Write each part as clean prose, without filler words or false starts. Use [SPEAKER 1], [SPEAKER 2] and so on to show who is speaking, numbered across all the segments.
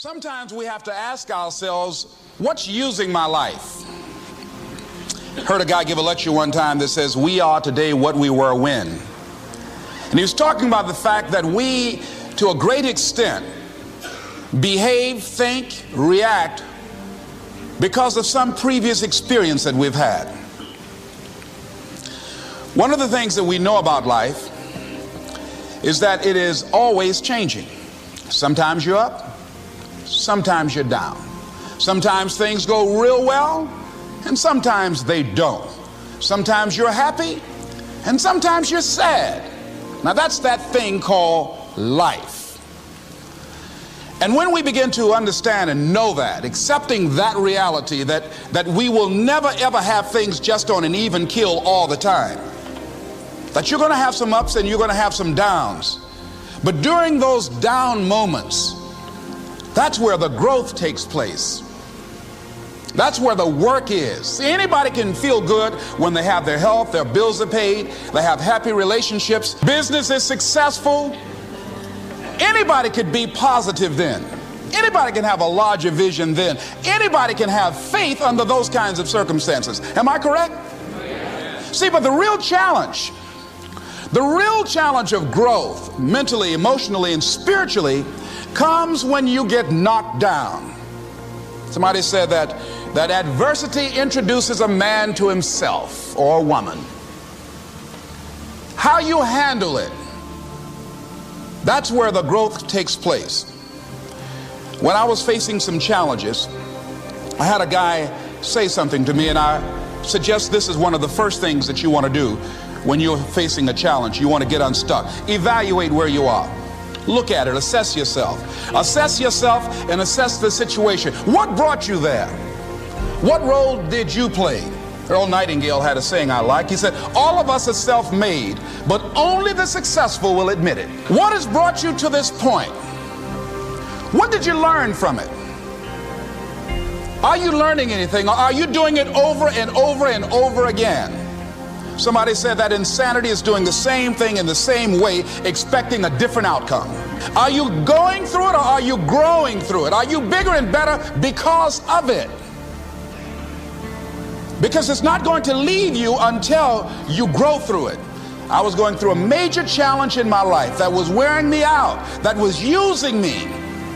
[SPEAKER 1] Sometimes we have to ask ourselves, what's using my life? Heard a guy give a lecture one time that says, we are today what we were when. And he was talking about the fact that we, to a great extent, behave, think, react because of some previous experience that we've had. One of the things that we know about life is that it is always changing. Sometimes you're up, sometimes you're down. Sometimes things go real well, and sometimes they don't. Sometimes you're happy, and sometimes you're sad. Now that's that thing called life. And when we begin to understand and know that, accepting that reality that we will never ever have things just on an even keel all the time, that you're going to have some ups and you're going to have some downs, but during those down moments, that's where the growth takes place. That's where the work is. See, anybody can feel good when they have their health, their bills are paid, they have happy relationships, business is successful. Anybody could be positive then. Anybody can have a larger vision then. Anybody can have faith under those kinds of circumstances. Am I correct? See, but the real challenge of growth, mentally, emotionally, and spiritually, comes when you get knocked down. Somebody said that adversity introduces a man to himself or a woman. How you handle it, that's where the growth takes place. When I was facing some challenges, I had a guy say something to me, and I suggest this is one of the first things that you want to do when you're facing a challenge. You want to get unstuck. Evaluate where you are. Look at it, assess yourself. Assess yourself and assess the situation. What brought you there? What role did you play? Earl Nightingale had a saying I like. He said, all of us are self-made, but only the successful will admit it. What has brought you to this point? What did you learn from it? Are you learning anything, or are you doing it over and over and over again? Somebody said that insanity is doing the same thing in the same way, expecting a different outcome. Are you going through it, or are you growing through it? Are you bigger and better because of it? Because it's not going to leave you until you grow through it. I was going through a major challenge in my life that was wearing me out, that was using me.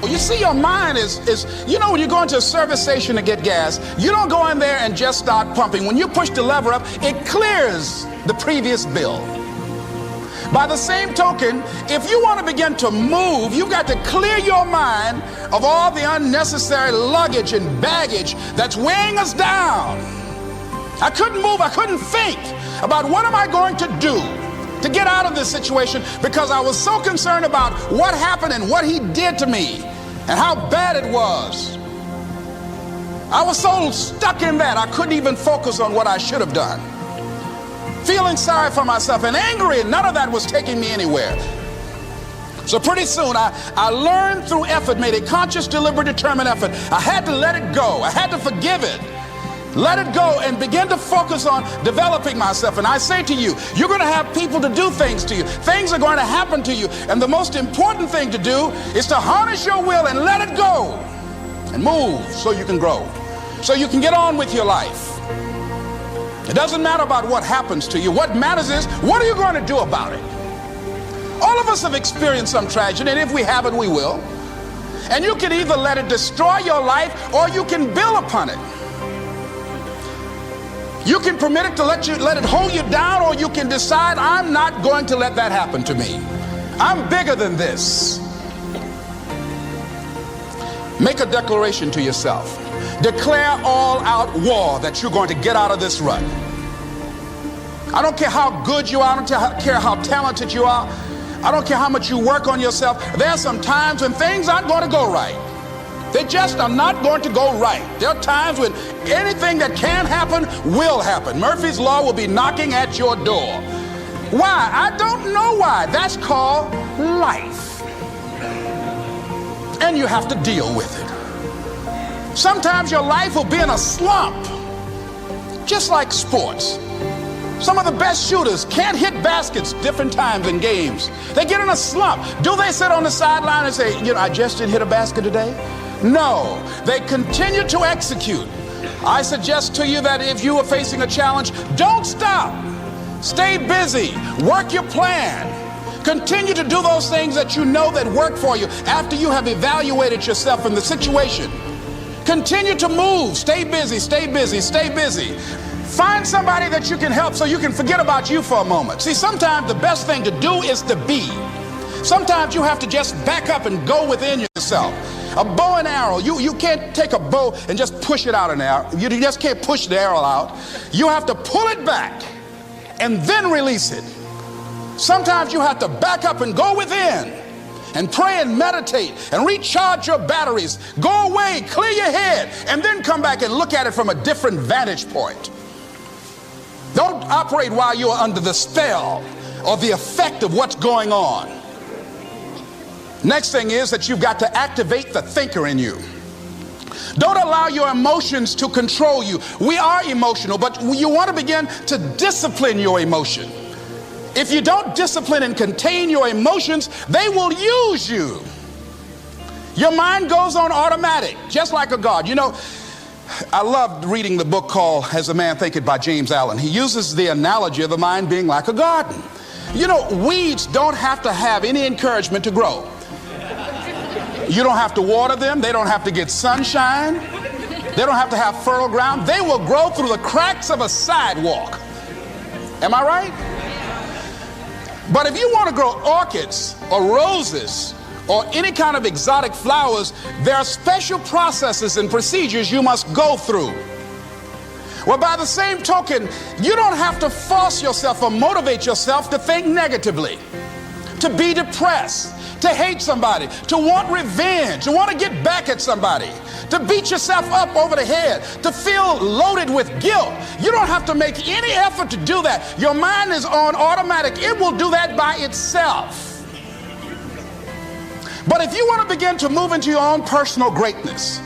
[SPEAKER 1] You see, your mind is when you go into a service station to get gas, you don't go in there and just start pumping. When you push the lever up, it clears the previous bill. By the same token, if you want to begin to move, you've got to clear your mind of all the unnecessary luggage and baggage that's weighing us down. I couldn't move, I couldn't think about what am I going to do to get out of this situation, because I was so concerned about what happened and what he did to me and how bad it was. I was so stuck in that I couldn't even focus on what I should have done. Feeling sorry for myself and angry, and none of that was taking me anywhere. So pretty soon I learned through effort, made a conscious, deliberate, determined effort. I had to let it go. I had to forgive it. Let it go and begin to focus on developing myself. And I say to you, you're going to have people to do things to you. Things are going to happen to you. And the most important thing to do is to harness your will and let it go and move so you can grow, so you can get on with your life. It doesn't matter about what happens to you. What matters is, what are you going to do about it? All of us have experienced some tragedy, and if we haven't, we will. And you can either let it destroy your life, or you can build upon it. You can permit it to let it hold you down, or you can decide, I'm not going to let that happen to me. I'm bigger than this. Make a declaration to yourself. Declare all out war that you're going to get out of this rut. I don't care how good you are. I don't care how talented you are. I don't care how much you work on yourself. There are some times when things aren't going to go right. They just are not going to go right. There are times when anything that can happen will happen. Murphy's Law will be knocking at your door. Why? I don't know why. That's called life. And you have to deal with it. Sometimes your life will be in a slump, just like sports. Some of the best shooters can't hit baskets different times in games. They get in a slump. Do they sit on the sideline and say, I just didn't hit a basket today? No, they continue to execute. I suggest to you that if you are facing a challenge, don't stop. Stay busy. Work your plan. Continue to do those things that you know that work for you after you have evaluated yourself in the situation. Continue to move. Stay busy, stay busy, stay busy. Find somebody that you can help so you can forget about you for a moment. See, sometimes the best thing to do is to be. Sometimes you have to just back up and go within yourself. A bow and arrow, you can't take a bow and just push it out an arrow. You just can't push the arrow out. You have to pull it back and then release it. Sometimes you have to back up and go within and pray and meditate and recharge your batteries. Go away, clear your head, and then come back and look at it from a different vantage point. Don't operate while you are under the spell or the effect of what's going on. Next thing is that you've got to activate the thinker in you. Don't allow your emotions to control you. We are emotional, but you want to begin to discipline your emotion. If you don't discipline and contain your emotions, they will use you. Your mind goes on automatic, just like a guard. You know, I loved reading the book called As a Man Thinketh by James Allen. He uses the analogy of the mind being like a garden. You know, weeds don't have to have any encouragement to grow. You don't have to water them. They don't have to get sunshine. They don't have to have fertile ground. They will grow through the cracks of a sidewalk. Am I right? But if you want to grow orchids or roses or any kind of exotic flowers, there are special processes and procedures you must go through. Well, by the same token, you don't have to force yourself or motivate yourself to think negatively, to be depressed, to hate somebody, to want revenge, to want to get back at somebody, to beat yourself up over the head, to feel loaded with guilt. You don't have to make any effort to do that. Your mind is on automatic. It will do that by itself. But if you want to begin to move into your own personal greatness,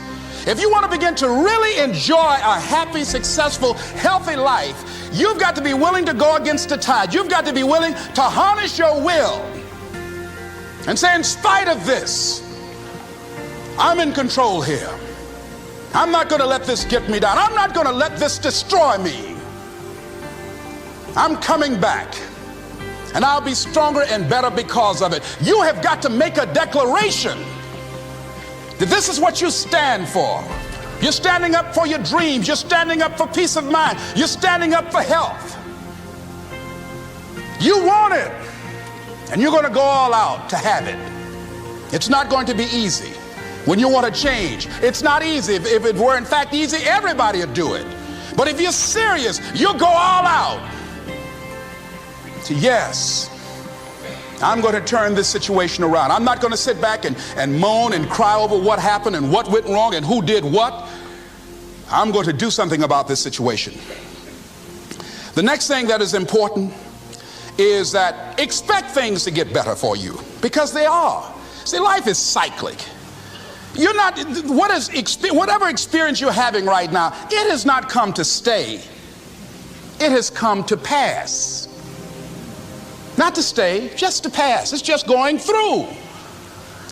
[SPEAKER 1] if you want to begin to really enjoy a happy, successful, healthy life, you've got to be willing to go against the tide. You've got to be willing to harness your will and say, in spite of this, I'm in control here. I'm not going to let this get me down. I'm not going to let this destroy me. I'm coming back, and I'll be stronger and better because of it. You have got to make a declaration that this is what you stand for. You're standing up for your dreams. You're standing up for peace of mind. You're standing up for health. You want it, and you're going to go all out to have it. It's not going to be easy. When you want to change, it's not easy. If it were in fact easy, everybody would do it. But if you're serious, you'll go all out. So yes, I'm going to turn this situation around. I'm not going to sit back and moan and cry over what happened and what went wrong and who did what. I'm going to do something about this situation. The next thing that is important is that expect things to get better for you, because they are. See, life is cyclic. You're not, whatever experience you're having right now, it has not come to stay. It has come to pass. Not to stay, just to pass. It's just going through.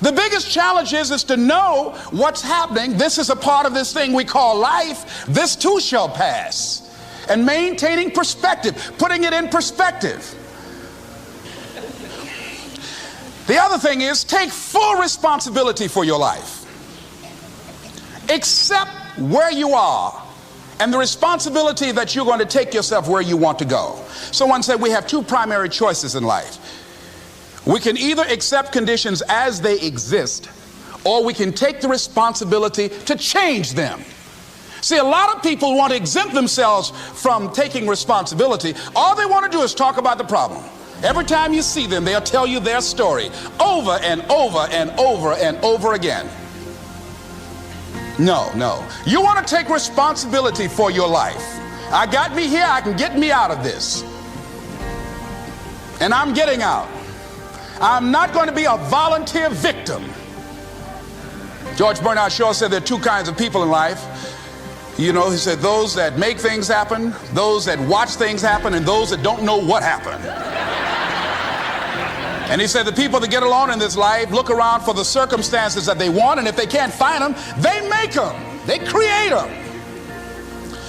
[SPEAKER 1] The biggest challenge is to know what's happening. This is a part of this thing we call life. This too shall pass. And maintaining perspective, putting it in perspective. The other thing is take full responsibility for your life. Accept where you are and the responsibility that you're going to take yourself where you want to go. Someone said we have two primary choices in life. We can either accept conditions as they exist, or we can take the responsibility to change them. See, a lot of people want to exempt themselves from taking responsibility. All they want to do is talk about the problem. Every time you see them, they'll tell you their story over and over and over and over again. No. You want to take responsibility for your life. I got me here, I can get me out of this. And I'm getting out. I'm not going to be a volunteer victim. George Bernard Shaw said there are two kinds of people in life. You know, he said those that make things happen, those that watch things happen, and those that don't know what happened. And he said the people that get along in this life look around for the circumstances that they want, and if they can't find them, they make them. They create them.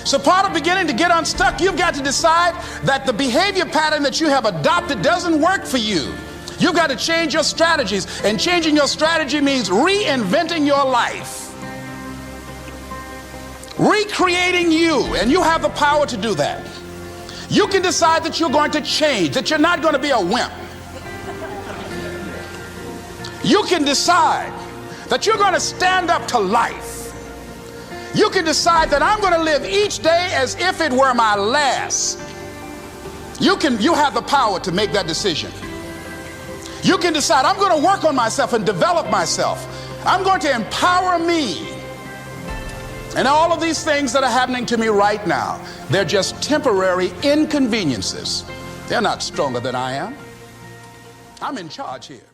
[SPEAKER 1] So part of beginning to get unstuck, you've got to decide that the behavior pattern that you have adopted doesn't work for you. You've got to change your strategies, and changing your strategy means reinventing your life, recreating you, and you have the power to do that. You can decide that you're going to change, that you're not going to be a wimp. You can decide that you're going to stand up to life. You can decide that I'm going to live each day as if it were my last. You have the power to make that decision. You can decide I'm going to work on myself and develop myself. I'm going to empower me. And all of these things that are happening to me right now, they're just temporary inconveniences. They're not stronger than I am. I'm in charge here.